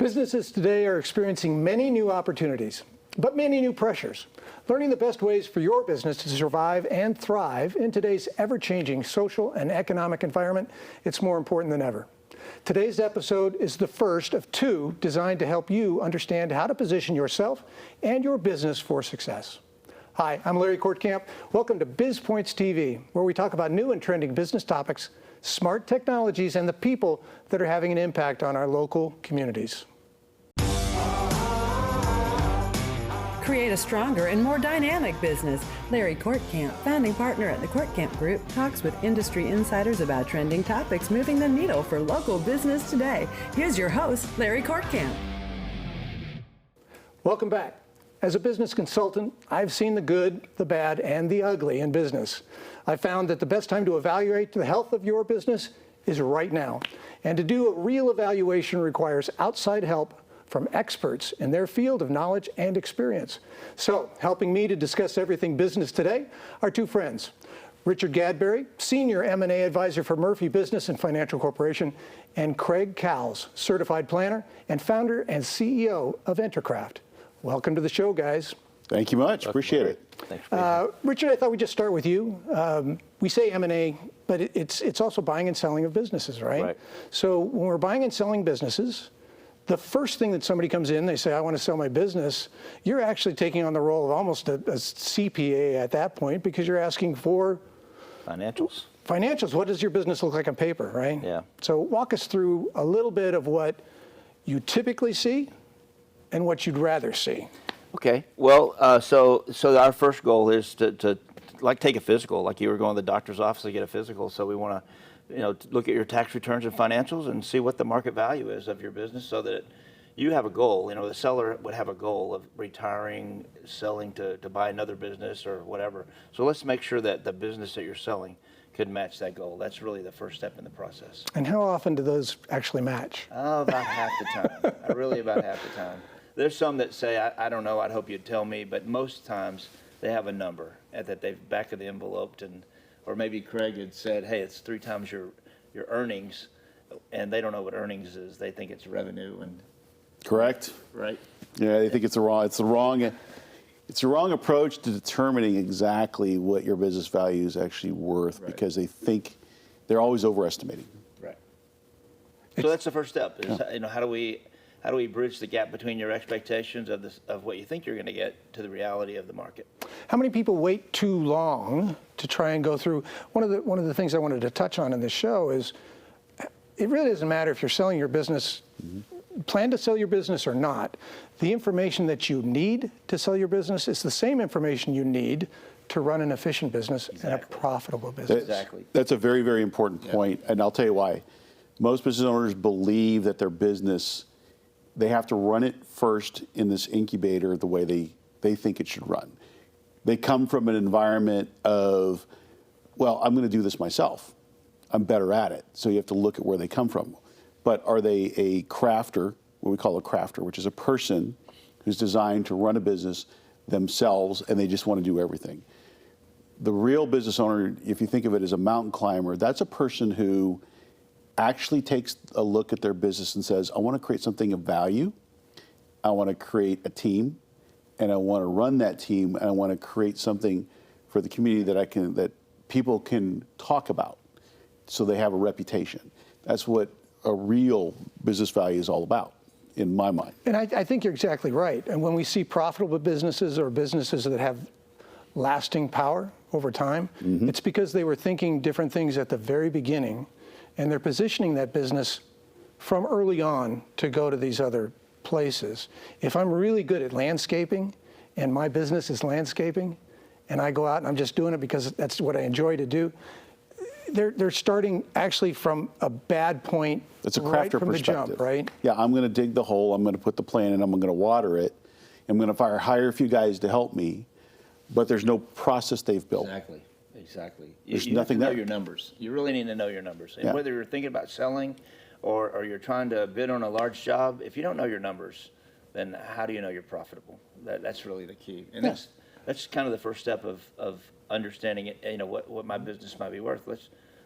Businesses today are experiencing many new opportunities, but many new pressures. Learning the best ways for your business to survive and thrive in today's ever-changing social and economic environment, it's more important than ever. Today's episode is the first of two designed to help you understand how to position yourself and your business for success. Hi, I'm Larry Kortkamp. Welcome to Biz Pointz TV, where we talk about new and trending business topics, smart technologies, and the people that are having an impact on our local communities. Create a stronger and more dynamic business. Larry Kortkamp, founding partner at the Kortkamp Group, talks with industry insiders about trending topics moving the needle for local business today. Here's your host, Larry Kortkamp. Welcome back. As a business consultant, I've seen the good, the bad, and the ugly in business. I found that the best time to evaluate the health of your business is right now. And to do a real evaluation requires outside help from experts in their field of knowledge and experience. So, helping me to discuss everything business today are two friends. Richard Gadberry, Senior M&A Advisor for Murphy Business and Financial Corporation, and Craig Cowles, Certified Planner and Founder and CEO of Entercraft. Welcome to the show, guys. Thank you much. Appreciate it. Richard, I thought we'd just start with you. We say M&A, but it's also buying and selling of businesses, right? Right. So when we're buying and selling businesses, the first thing that somebody comes in, they say, I want to sell my business, you're actually taking on the role of almost a CPA at that point, because you're asking for financials. Financials. What does your business look like on paper, right? Yeah. So walk us through a little bit of what you typically see and what you'd rather see. Okay. Well, so our first goal is to like take a physical, like you were going to the doctor's office to get a physical. So we want to, look at your tax returns and financials and see what the market value is of your business, so that you have a goal. The seller would have a goal of retiring, selling to buy another business or whatever. So let's make sure that the business that you're selling could match that goal. That's really the first step in the process. And how often do those actually match? Oh, about half the time. Really about half the time. There's some that say, I don't know, I'd hope you'd tell me, but most times they have a number that they've back of the envelope, or maybe Craig had said, hey, it's 3 times your earnings, and they don't know what earnings is. They think it's revenue. And Correct. Right. Yeah, they think it's the wrong approach to determining exactly what your business value is actually worth, Right. because they think they're always overestimating. Right. So that's the first step. Is, how do we bridge the gap between your expectations of what you think you're going to get to the reality of the market? How many people wait too long to try and go through? One of the things I wanted to touch on in this show is it really doesn't matter if you're selling your business, plan to sell your business or not. The information that you need to sell your business is the same information you need to run an efficient business and a profitable business. Exactly. That's a very, very important point, and I'll tell you why. Most business owners believe that their business, they have to run it first in this incubator the way they think it should run. They come from an environment of, well, I'm going to do this myself. I'm better at it. So you have to look at where they come from. But are they a crafter, what we call a crafter, which is a person who's designed to run a business themselves, and they just want to do everything? The real business owner, if you think of it as a mountain climber, that's a person who actually takes a look at their business and says, I want to create something of value. I want to create a team, and I want to run that team, and I want to create something for the community that people can talk about, so they have a reputation. That's what a real business value is all about, in my mind. And I think you're exactly right. And when we see profitable businesses or businesses that have lasting power over time, it's because they were thinking different things at the very beginning, and they're positioning that business from early on to go to these other places. If I'm really good at landscaping and my business is landscaping, and I go out and I'm just doing it because that's what I enjoy to do, they're starting actually from a bad point. It's a crafter right from perspective. the jump, right? Yeah, I'm going to dig the hole, I'm going to put the plant in, I'm going to water it, I'm going to hire a few guys to help me, but there's no process they've built. Exactly. There's you nothing have to know there. your numbers. You really need to know your numbers. And Yeah. whether you're thinking about selling or you're trying to bid on a large job, if you don't know your numbers, then how do you know you're profitable? That's really the key. And that's kind of the first step of understanding it, what my business might be worth.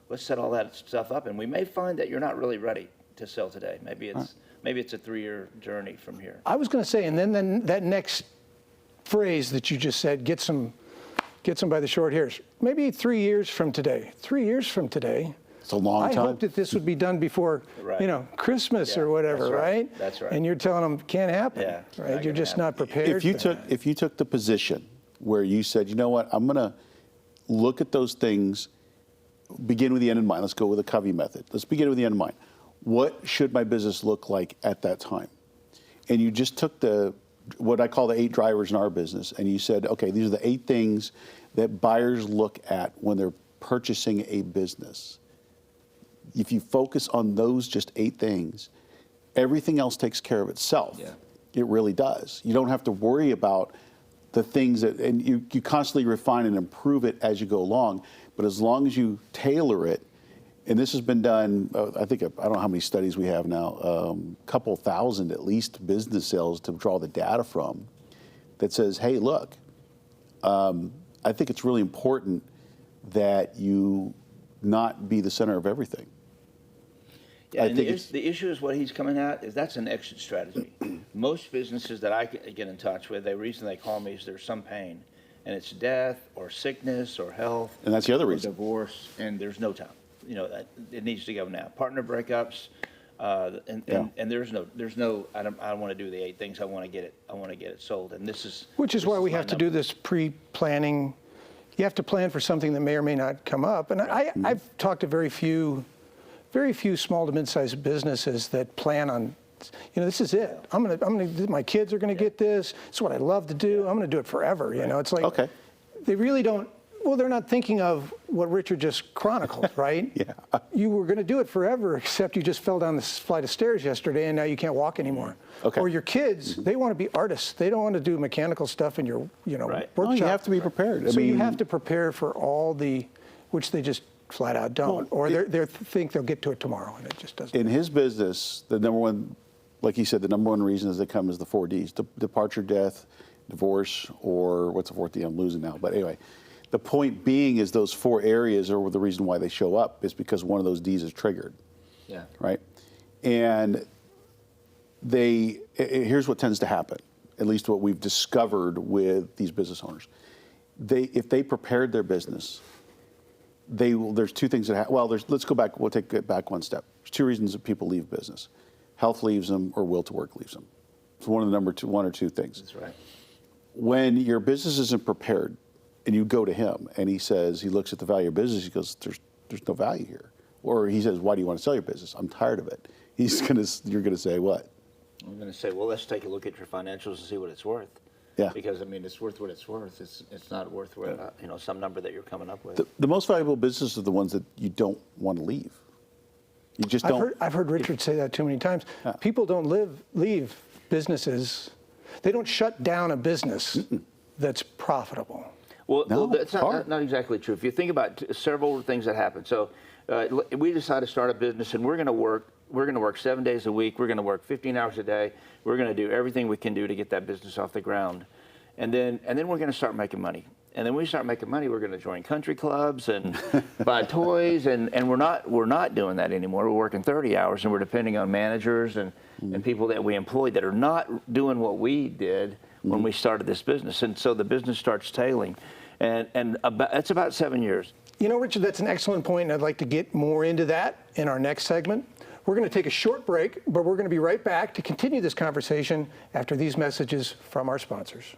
Let's set all that stuff up, and we may find that you're not really ready to sell today. Maybe it's maybe it's a 3-year journey from here. I was going to say, and then that next phrase that you just said, gets them by the short hairs. Maybe 3 years from today. 3 years from today. It's a long time. I hope that this would be done before, Right. Christmas or whatever, that's right. right? That's right. And you're telling them can't happen, Yeah, it's right? not You're gonna just happen. not prepared. If you took the position where you said, you know what, I'm going to look at those things, begin with the end in mind. Let's go with the Covey method. Let's begin with the end in mind. What should my business look like at that time? And you just took what I call the 8 drivers in our business, and you said, okay, these are the 8 things that buyers look at when they're purchasing a business. If you focus on those just 8 things, everything else takes care of itself. Yeah. It really does. You don't have to worry about the things and you constantly refine and improve it as you go along. But as long as you tailor it, and this has been done, I don't know how many studies we have now, a couple thousand at least business sales to draw the data from, that says, hey, look, I think it's really important that you not be the center of everything. Yeah, I and think the issue is what he's coming at is that's an exit strategy. Most businesses that I get in touch with, the reason they call me is there's some pain, and it's death or sickness or health. And that's the other or reason. Divorce, and there's no time. It needs to go now. Partner breakups, and there's no. I don't want to do the 8 things. I want to get it sold, and this is. Which is why we have to do this pre-planning. You have to plan for something that may or may not come up. And I've talked to very few small to mid-sized businesses that plan on, this is it. My kids are going to get this. It's what I love to do. I'm going to do it forever. It's like, Okay. They really don't. Well, they're not thinking of what Richard just chronicled, right? Yeah. You were going to do it forever, except you just fell down this flight of stairs yesterday, and now you can't walk anymore. Okay. Or your kids, they want to be artists. They don't want to do mechanical stuff in your, Right. workshop. No, you have to be prepared. So you have to prepare for all which they just flat out don't, they think they'll get to it tomorrow, and it just doesn't. In his business, the number one, like he said, the number one reason is they come is the 4 Ds: departure, death, divorce, or what's the 4th D? I'm losing now. But anyway, the point being is those 4 areas are the reason why they show up is because one of those Ds is triggered. Yeah. Right. And here's what tends to happen, at least what we've discovered with these business owners. If they prepared their business, there's 2 things that happen. Well, let's go back. We'll take it back one step. There's 2 reasons that people leave business: health leaves them, or will to work leaves them. It's one of the 1 or 2 things. That's right. When your business isn't prepared, and you go to him, and he looks at the value of business, he goes, "There's no value here." Or he says, "Why do you want to sell your business?" "I'm tired of it." You're gonna say what? I'm going to say, well, let's take a look at your financials and see what it's worth. Yeah. Because it's worth what it's worth. It's not worth some number that you're coming up with. The most valuable businesses are the ones that you don't want to leave. You just don't. I've heard Richard say that too many times. Yeah. People don't leave businesses. They don't shut down a business that's profitable. Well, No, that's it's hard. not exactly true. If you think about several things that happen. So we decided to start a business, and we're going to work 7 days a week. We're going to work 15 hours a day. We're going to do everything we can do to get that business off the ground. And then we're going to start making money. And then when we start making money, we're going to join country clubs and buy toys. And we're not doing that anymore. We're working 30 hours, and we're depending on managers and people that we employed that are not doing what we did when we started this business. And so the business starts tailing. And it's about 7 years. Richard, that's an excellent point, and I'd like to get more into that in our next segment. We're going to take a short break, but we're going to be right back to continue this conversation after these messages from our sponsors.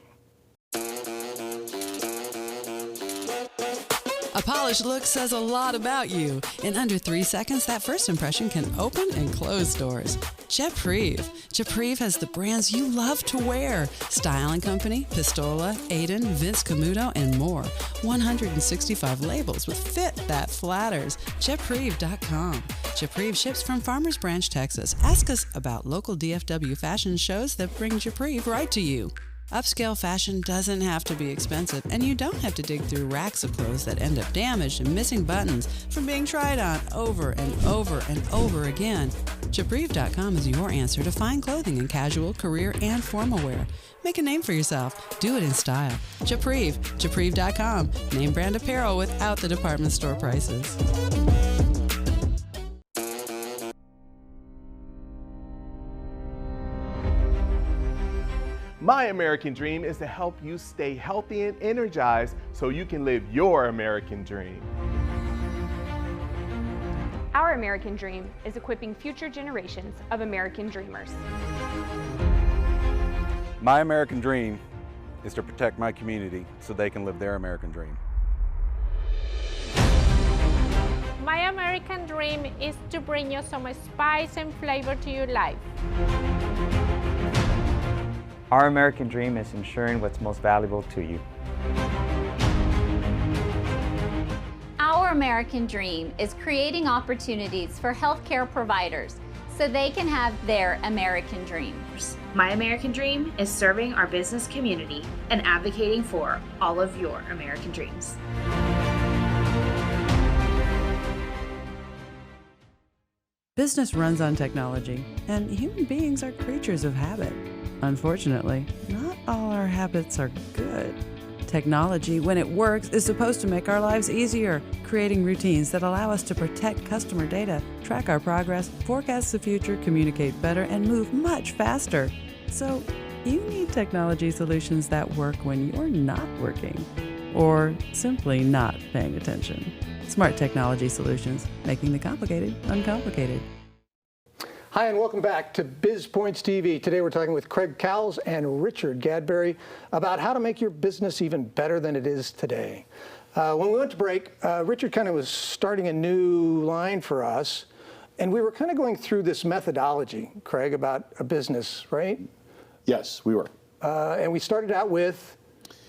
A polished look says a lot about you. In under 3 seconds, that first impression can open and close doors. Japrive has the brands you love to wear. Style & Company, Pistola, Aiden, Vince Camuto, and more. 165 labels with fit that flatters. Japrive.com. Japrive ships from Farmers Branch, Texas. Ask us about local DFW fashion shows that bring Japrive right to you. Upscale fashion doesn't have to be expensive, and you don't have to dig through racks of clothes that end up damaged and missing buttons from being tried on over and over and over again. Japrive.com is your answer to fine clothing in casual, career, and formal wear. Make a name for yourself. Do it in style. Japrive. Japrive.com. Name brand apparel without the department store prices. My American dream is to help you stay healthy and energized so you can live your American dream. Our American dream is equipping future generations of American dreamers. My American dream is to protect my community so they can live their American dream. My American dream is to bring you some spice and flavor to your life. Our American dream is ensuring what's most valuable to you. Our American dream is creating opportunities for healthcare providers so they can have their American dreams. My American dream is serving our business community and advocating for all of your American dreams. Business runs on technology, and human beings are creatures of habit. Unfortunately, not all our habits are good. Technology, when it works, is supposed to make our lives easier, creating routines that allow us to protect customer data, track our progress, forecast the future, communicate better, and move much faster. So, you need technology solutions that work when you're not working, or simply not paying attention. Smart technology solutions, making the complicated uncomplicated. Hi, and welcome back to Biz Pointz TV. Today we're talking with Cowles and Richard Gadberry about how to make your business even better than it is today. When we went to break, Richard kind of was starting a new line for us, and we were kind of going through this methodology, Craig, about a business, right? Yes, we were. And we started out with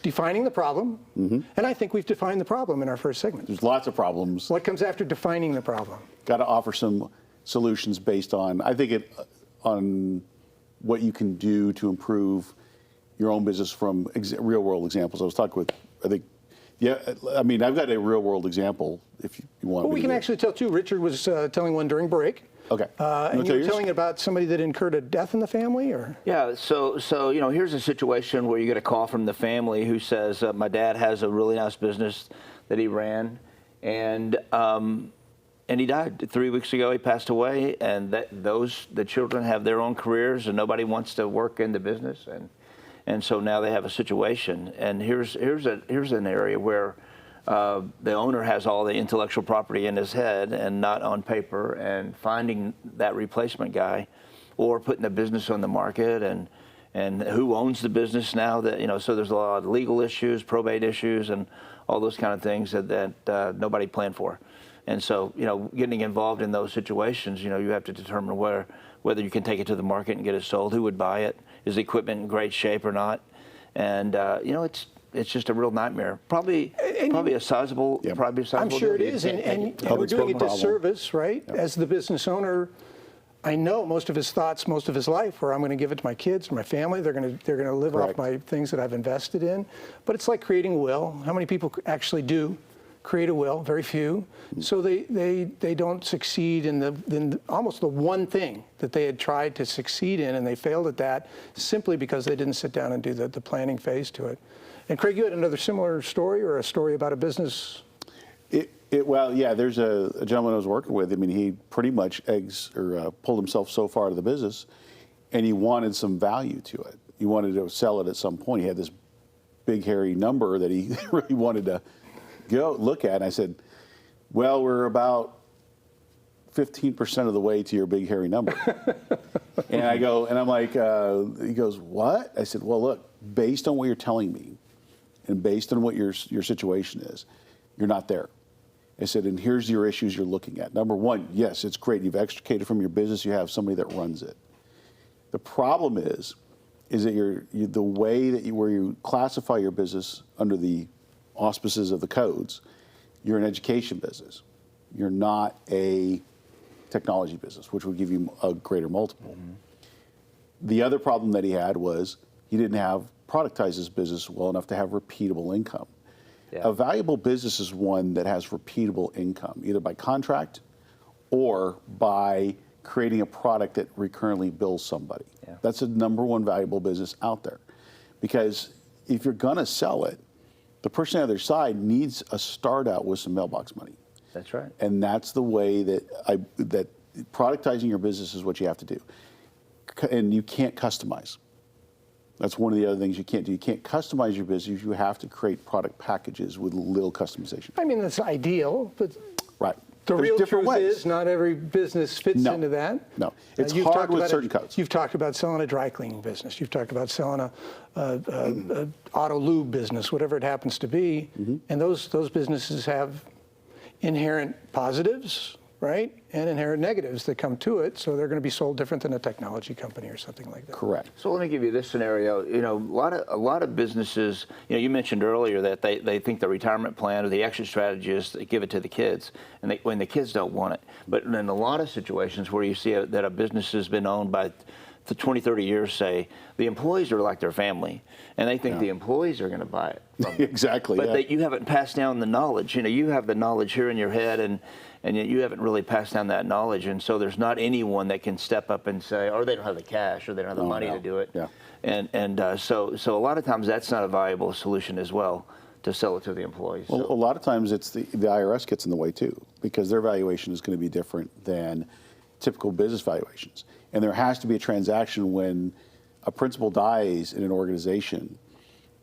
defining the problem, and I think we've defined the problem in our first segment. There's lots of problems. What comes after defining the problem? Got to offer some solutions based on, I think, on what you can do to improve your own business from real world examples. I was talking with, I think, I've got a real world example if you want. Well, we can actually tell too. Richard was telling one during break. Okay. And you were telling about somebody that incurred a death in the family, or? Yeah, so here's a situation where you get a call from the family who says, my dad has a really nice business that he ran, and he died 3 weeks ago. He passed away, and the children have their own careers, and nobody wants to work in the business, and so now they have a situation. And here's an area where the owner has all the intellectual property in his head and not on paper, and finding that replacement guy, or putting the business on the market, and who owns the business now. So there's a lot of legal issues, probate issues, and all those kind of things that nobody planned for. And so, getting involved in those situations, you have to determine whether you can take it to the market and get it sold, who would buy it, is the equipment in great shape or not, and it's just a real nightmare. Probably a sizable. I'm sure it is, and we're doing a disservice, right? Yep. As the business owner, I know most of his thoughts, most of his life, where I'm going to give it to my kids, my family. They're going to live off my things that I've invested in. But it's like creating a will. How many people actually do create a will? Very few. So they don't succeed in almost the one thing that they had tried to succeed in, and they failed at that simply because they didn't sit down and do the planning phase to it. And Craig, you had another similar story, or a story about a business? Well, yeah, there's a gentleman I was working with. I mean, he pretty much pulled himself so far out of the business, and he wanted some value to it. He wanted to sell it at some point. He had this big, hairy number that he really wanted to go look at. And I said, well, we're about 15% of the way to your big, hairy number. And I'm like, he goes, what? I said, well, look, based on what you're telling me, and based on what your situation is, you're not there. I said, and here's your issues you're looking at. Number one, yes, it's great. You've extricated from your business. You have somebody that runs it. The problem is that the way that where you classify your business under the auspices of the codes, you're an education business. You're not a technology business, which would give you a greater multiple. The other problem that he had was he didn't have productize his business well enough to have repeatable income. Yeah. A valuable business is one that has repeatable income, either by contract or by creating a product that recurrently bills somebody. Yeah. That's the number one valuable business out there. Because if you're going to sell it, the person on the other side needs a start out with some mailbox money. That's right. And that's the way that productizing your business is what you have to do. And you can't customize. That's one of the other things you can't do. You can't customize your business. You have to create product packages with little customization. I mean, that's ideal, but right. The There's real different truth ways. is not every business fits into that. No, it's You've hard talked with about certain codes. You've talked about selling a dry cleaning business. You've talked about selling a auto lube business, whatever it happens to be. And those businesses have inherent positives, right, and inherent negatives that come to it. So they're going to be sold different than a technology company or something like that. Correct. So let me give you this scenario. You know, a lot of businesses. You know, you mentioned earlier that they think the retirement plan or the exit strategy is to give it to the kids, and when the kids don't want it. But in a lot of situations where you see that a business has been owned by for 20, 30 years, say, the employees are like their family, and they think the employees are going to buy it. Exactly. But you haven't passed down the knowledge. You know, you have the knowledge here in your head, and yet you haven't really passed down that knowledge. And so there's not anyone that can step up and say, or they don't have the cash, or they don't have the money to do it. Yeah. So a lot of times that's not a viable solution as well, to sell it to the employees. Well, a lot of times it's the IRS gets in the way too, because their valuation is going to be different than typical business valuations. And there has to be a transaction when a principal dies in an organization,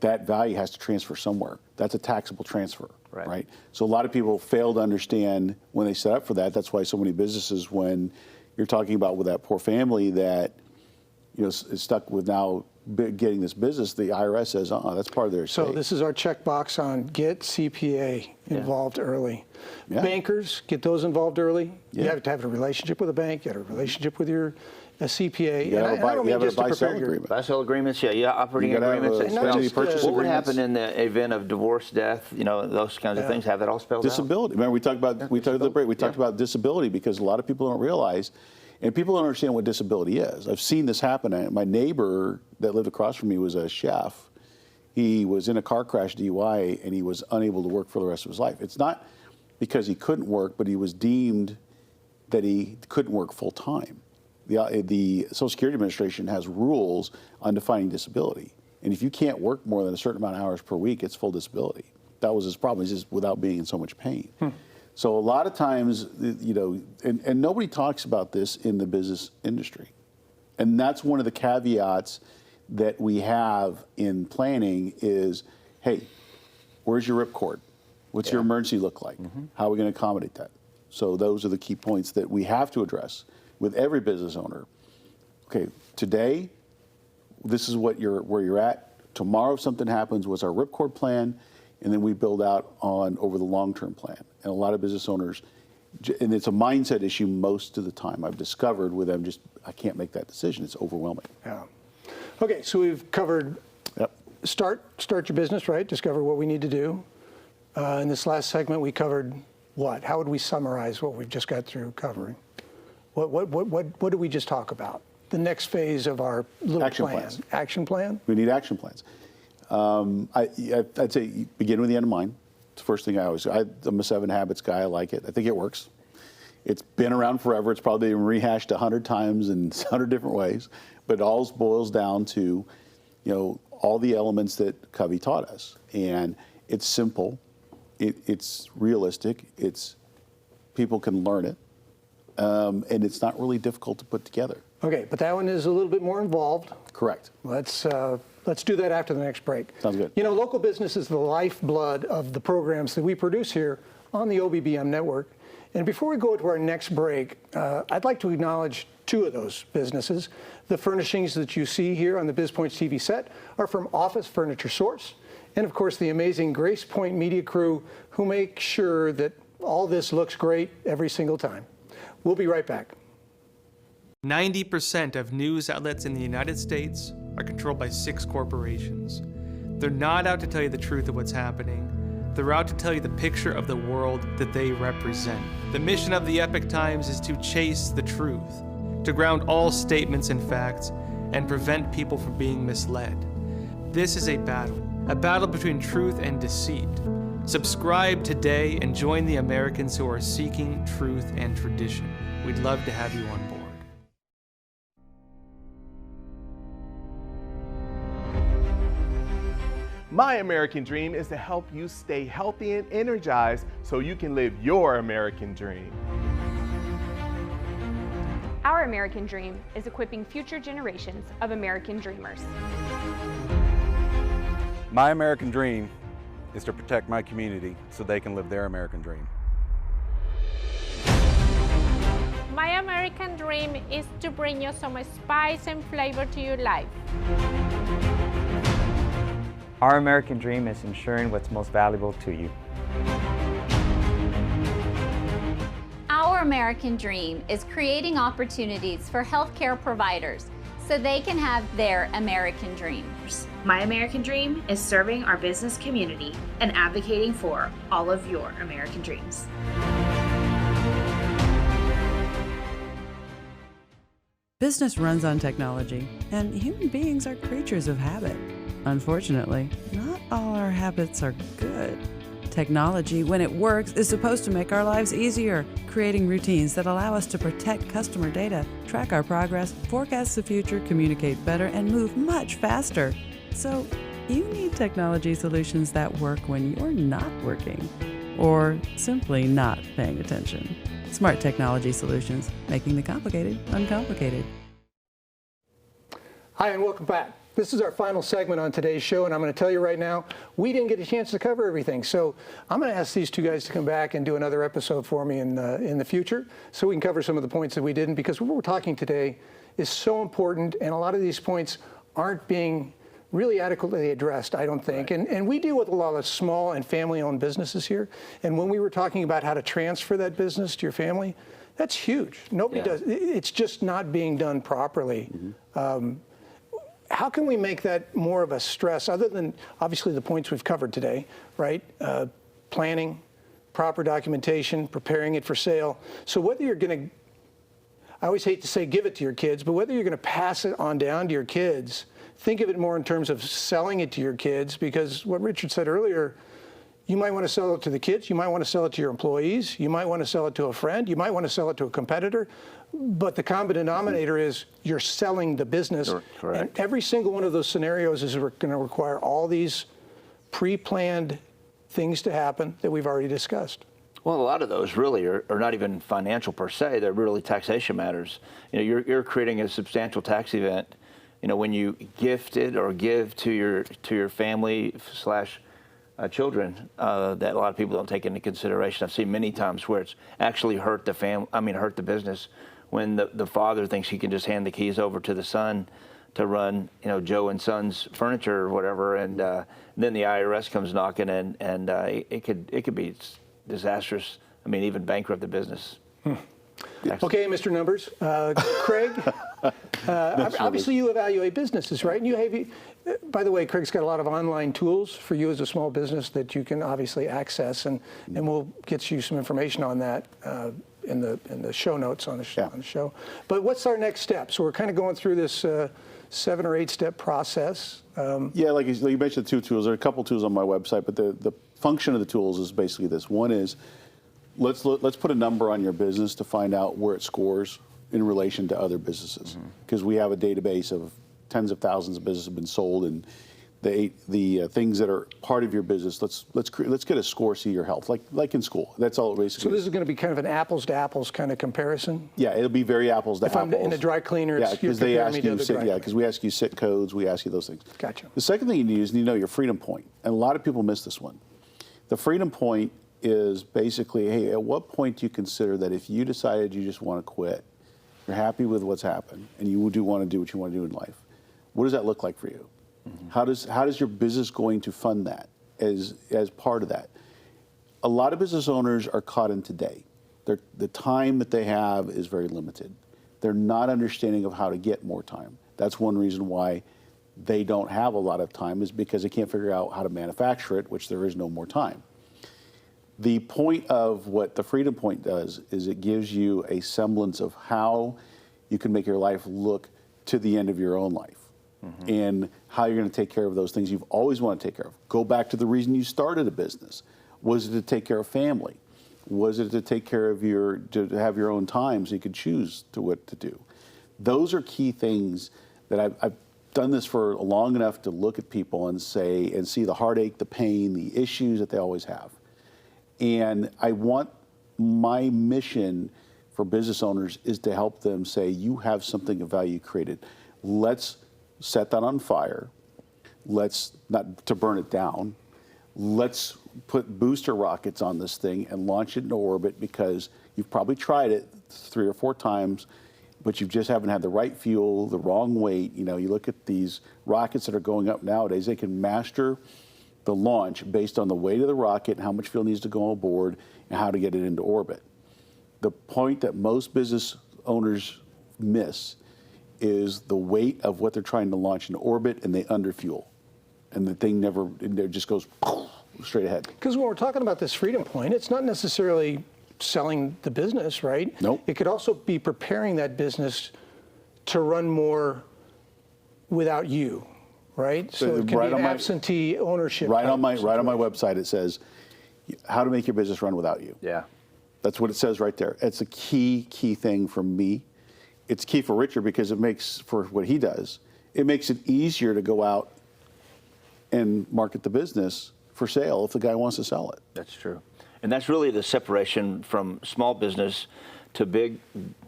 that value has to transfer somewhere. That's a taxable transfer, right? So a lot of people fail to understand when they set up for that. That's why so many businesses, when you're talking about with that poor family that, you know, is stuck with now getting this business, the IRS says, that's part of their estate. So this is our checkbox on get CPA involved early. Bankers, get those involved early. You have to have a relationship with a bank. You have a relationship with your CPA. You have a buy-sell agreement. Buy-sell agreements, operating agreements. What would happen in the event of divorce, death, you know, those kinds of things? Have that all spelled disability. out? Remember, we talked about disability, because a lot of people don't realize, and people don't understand what disability is. I've seen this happen. My neighbor that lived across from me was a chef. He was in a car crash DUI, and he was unable to work for the rest of his life. It's not because he couldn't work, but he was deemed that he couldn't work full time. The Social Security Administration has rules on defining disability. And if you can't work more than a certain amount of hours per week, it's full disability. That was his problem, is just without being in so much pain. So a lot of times, you know, and nobody talks about this in the business industry. And that's one of the caveats that we have in planning is, hey, where's your ripcord? What's your emergency look like? How are we going to accommodate that? So those are the key points that we have to address with every business owner. Okay, today, this is where you're at. Tomorrow, if something happens, what's our ripcord plan? And then we build out on over the long-term plan. And a lot of business owners, and it's a mindset issue most of the time. I've discovered with them, I can't make that decision. It's overwhelming. Yeah. Okay, so we've covered start your business, right? Discover what we need to do. In this last segment, we covered what? How would we summarize what we've just got through covering? What did we just talk about? The next phase of our little plan. Action plan? We need action plans. I'd say begin with the end in mind. It's the first thing I'm a 7 Habits guy. I like it. I think it works. It's been around forever. It's probably been rehashed 100 times in 100 different ways. But it all boils down to, you know, all the elements that Covey taught us. And it's simple. It's realistic. People can learn it. And it's not really difficult to put together. Okay, but that one is a little bit more involved. Correct. Let's do that after the next break. Sounds good. You know, local business is the lifeblood of the programs that we produce here on the OBBM network. And before we go to our next break, I'd like to acknowledge 2 of those businesses. The furnishings that you see here on the Biz Pointz TV set are from Office Furniture Source. And of course, the amazing Grace Point Media crew who make sure that all this looks great every single time. We'll be right back. 90% of news outlets in the United States are controlled by 6 corporations. They're not out to tell you the truth of what's happening. They're out to tell you the picture of the world that they represent. The mission of the Epoch Times is to chase the truth, to ground all statements in facts, and prevent people from being misled. This is a battle between truth and deceit. Subscribe today and join the Americans who are seeking truth and tradition. We'd love to have you on board. My American dream is to help you stay healthy and energized so you can live your American dream. Our American dream is equipping future generations of American dreamers. My American dream is to protect my community so they can live their American dream. My American dream is to bring you some spice and flavor to your life. Our American dream is ensuring what's most valuable to you. Our American dream is creating opportunities for healthcare providers so they can have their American dreams. My American dream is serving our business community and advocating for all of your American dreams. Business runs on technology, and human beings are creatures of habit. Unfortunately, not all our habits are good. Technology, when it works, is supposed to make our lives easier, creating routines that allow us to protect customer data, track our progress, forecast the future, communicate better, and move much faster. So, you need technology solutions that work when you're not working, or simply not paying attention. Smart technology solutions, making the complicated uncomplicated. Hi, and welcome back. This is our final segment on today's show, and I'm going to tell you right now, we didn't get a chance to cover everything. So I'm going to ask these two guys to come back and do another episode for me in the future so we can cover some of the points that we didn't, because what we're talking today is so important, and a lot of these points aren't being really adequately addressed, I don't think. Right. And we deal with a lot of small and family-owned businesses here. And when we were talking about how to transfer that business to your family, that's huge. Nobody does. It's just not being done properly. Mm-hmm. How can we make that more of a stress, other than obviously the points we've covered today, right? Planning, proper documentation, preparing it for sale. So whether you're going to, I always hate to say give it to your kids, but whether you're going to pass it on down to your kids, think of it more in terms of selling it to your kids, because what Richard said earlier, you might want to sell it to the kids, you might want to sell it to your employees, you might want to sell it to a friend, you might want to sell it to a competitor, but the common denominator is you're selling the business. Correct. And every single one of those scenarios is going to require all these pre-planned things to happen that we've already discussed. Well, a lot of those really are not even financial per se. They're really taxation matters. You know, you're creating a substantial tax event. You know, when you gift it or give to your family / children, that a lot of people don't take into consideration. I've seen many times where it's actually hurt the business, when the father thinks he can just hand the keys over to the son to run, you know, Joe and Son's furniture or whatever, and then the IRS comes knocking, and it could be disastrous. I mean, even bankrupt the business. Okay, Mr. Numbers. Craig, obviously you evaluate businesses, right? And you have, by the way, Craig's got a lot of online tools for you as a small business that you can obviously access, and we'll get you some information on that in the show notes on the show. But what's our next step? So we're kind of going through this 7 or 8 step process. Yeah, like you mentioned, the 2 tools. There are a couple tools on my website, but the function of the tools is basically this. One is, let's put a number on your business to find out where it scores in relation to other businesses, because we have a database of tens of thousands of businesses have been sold, and the things that are part of your business. Let's get a score, see your health, like in school. That's all basically. So this is going to be kind of an apples to apples kind of comparison. Yeah, it'll be very apples to apples. If I'm in a dry cleaner, because they ask you because we ask you SIT codes, we ask you those things. Gotcha. The second thing you need is your freedom point, and a lot of people miss this one. The freedom point is basically, hey, at what point do you consider that if you decided you just want to quit, you're happy with what's happened, and you do want to do what you want to do in life, what does that look like for you? How does your business going to fund that as part of that? A lot of business owners are caught in today. The time that they have is very limited. They're not understanding of how to get more time. That's one reason why they don't have a lot of time, is because they can't figure out how to manufacture it, which there is no more time. The point of what the Freedom Point does is it gives you a semblance of how you can make your life look to the end of your own life, and how you're going to take care of those things you've always wanted to take care of. Go back to the reason you started a business. Was it to take care of family? Was it to take care of to have your own time so you could choose what to do? Those are key things that I've done this for long enough to look at people and see the heartache, the pain, the issues that they always have. And I want my mission for business owners is to help them say, you have something of value created. Let's set that on fire. let's not to burn it down. Let's put booster rockets on this thing and launch it into orbit, because you've probably tried it 3 or 4 times, but you just haven't had the right fuel, the wrong weight. You know, you look at these rockets that are going up nowadays, they can master the launch based on the weight of the rocket and how much fuel needs to go on board and how to get it into orbit. The point that most business owners miss is the weight of what they're trying to launch into orbit, and they underfuel. And the thing it just goes straight ahead. Because when we're talking about this freedom point, it's not necessarily selling the business, right? Nope. It could also be preparing that business to run more without you, right? So it can be an absentee ownership. Right on my website, it says how to make your business run without you. Yeah. That's what it says right there. It's a key thing for me. It's key for Richard, because it makes, for what he does, it makes it easier to go out and market the business for sale if the guy wants to sell it. That's true. And that's really the separation from small business to big,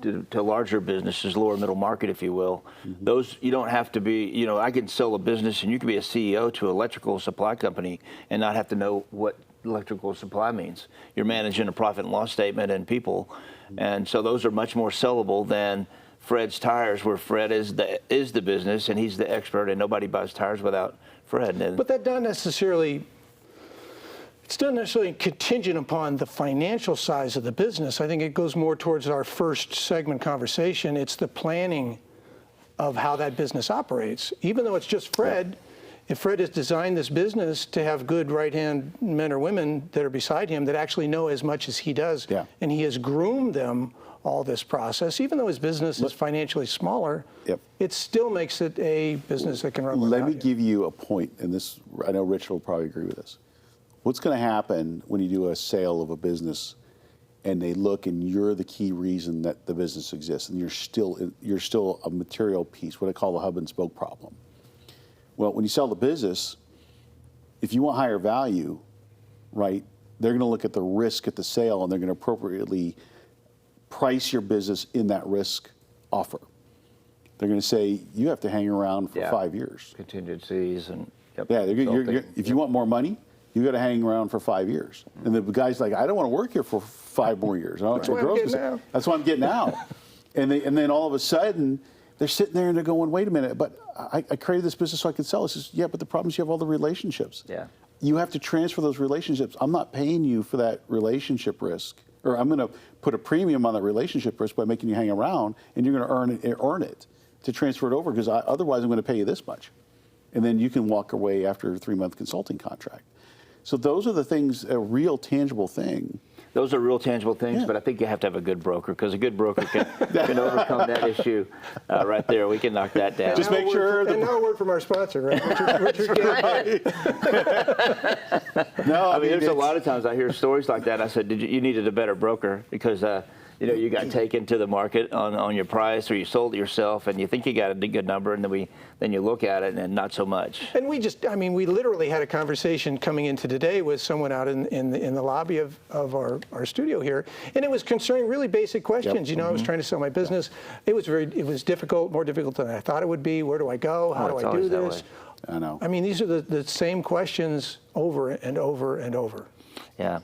to larger businesses, lower middle market, if you will. Mm-hmm. Those, you don't have to be, you know, I can sell a business and you can be a CEO to an electrical supply company and not have to know what electrical supply means. You're managing a profit and loss statement and people. And so those are much more sellable than Fred's Tires, where Fred is the business and he's the expert, and nobody buys tires without Fred. But that doesn't necessarily, it's not necessarily contingent upon the financial size of the business. I think it goes more towards our first segment conversation. It's the planning of how that business operates. Even though it's just Fred, if Fred has designed this business to have good right-hand men or women that are beside him that actually know as much as he does, and he has groomed them all this process, even though his business is financially smaller, it still makes it a business that can run without Let me give you a point, and this, I know Rich will probably agree with this. What's going to happen when you do a sale of a business and they look and you're the key reason that the business exists, and you're still a material piece, what I call the hub and spoke problem? Well, when you sell the business, if you want higher value, right, they're going to look at the risk at the sale, and they're going to appropriately price your business in that risk offer. They're going to say, you have to hang around for 5 years. Contingencies and if you want more money, you got to hang around for 5 years. And the guy's like, I don't want to work here for 5 more years. That's why I'm getting out. That's why I'm getting out. and then all of a sudden, they're sitting there and they're going, wait a minute, but I created this business so I could sell. It says, yeah, but the problem is you have all the relationships. Yeah. You have to transfer those relationships. I'm not paying you for that relationship risk, or I'm going to put a premium on that relationship risk by making you hang around, and you're going to earn it to transfer it over, because otherwise I'm going to pay you this much. And then you can walk away after a 3-month consulting contract. So those are the things, a real tangible thing. Those are real tangible things, but I think you have to have a good broker, because a good broker can overcome that issue right there. We can knock that down. Just make sure. And now a word from our sponsor, right? Richard Gadberry. No, I mean, there's a lot of times I hear stories like that. I said, you needed a better broker, because you got taken to the market on your price, or you sold it yourself, and you think you got a good number, and then you look at it and not so much. And we literally had a conversation coming into today with someone out in the lobby of our studio here, and it was concerning really basic questions. You know, I was trying to sell my business. It was difficult, more difficult than I thought it would be. Where do I go? How do I do this? I know. I mean, these are the same questions over and over and over. Yeah.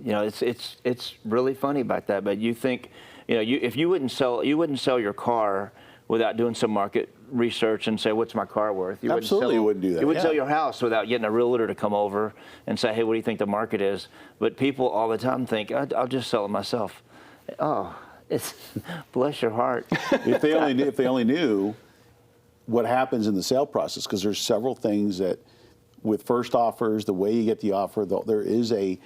You know, it's really funny about that. But you think, if you wouldn't sell your car without doing some market research and say, what's my car worth? You Absolutely wouldn't do that. You wouldn't sell your house without getting a realtor to come over and say, hey, what do you think the market is? But people all the time think, I'll just sell it myself. Oh, it's bless your heart. If they only knew what happens in the sale process, because there's several things that, with first offers, the way you get the offer, there is a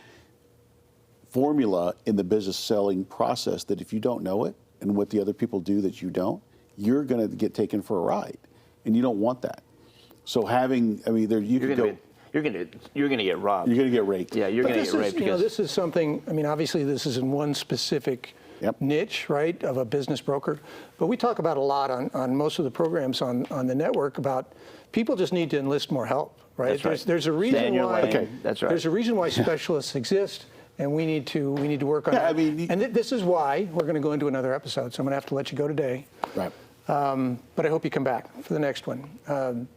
formula in the business selling process that if you don't know it, and what the other people do that you don't, you're going to get taken for a ride, and you don't want that. So you're going to get robbed. You're going to get raked. Yeah, you're going to get raped. This is something. I mean, obviously, this is in one specific niche, right, of a business broker. But we talk about a lot on most of the programs on the network about people just need to enlist more help, right? That's right. There's a reason why. Okay, that's right. There's a reason why specialists exist. And we need to work on that. And this is why we're going to go into another episode. So I'm going to have to let you go today. Right. But I hope you come back for the next one.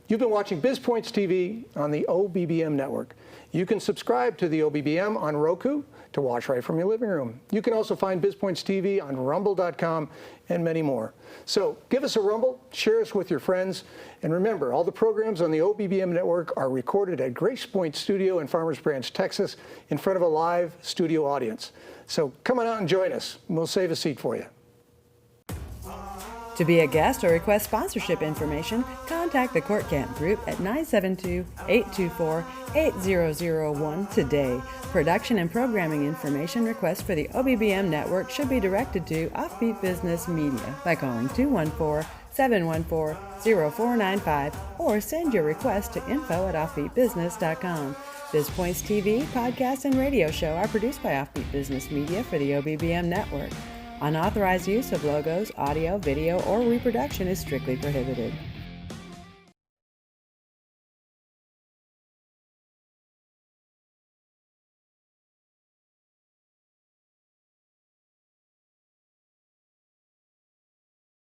You've been watching Biz Pointz TV on the OBBM network. You can subscribe to the OBBM on Roku to watch right from your living room. You can also find Biz Pointz TV on rumble.com and many more. So give us a rumble, share us with your friends, and remember, all the programs on the OBBM network are recorded at Grace Point Studio in Farmers Branch, Texas, in front of a live studio audience. So come on out and join us, and we'll save a seat for you. To be a guest or request sponsorship information, contact the Kortkamp Group at 972-824-8001 today. Production and programming information requests for the OBBM network should be directed to Offbeat Business Media by calling 214-714-0495 or send your request to info@offbeatbusiness.com. Biz Pointz TV, podcast, and radio show are produced by Offbeat Business Media for the OBBM network. Unauthorized use of logos, audio, video, or reproduction is strictly prohibited.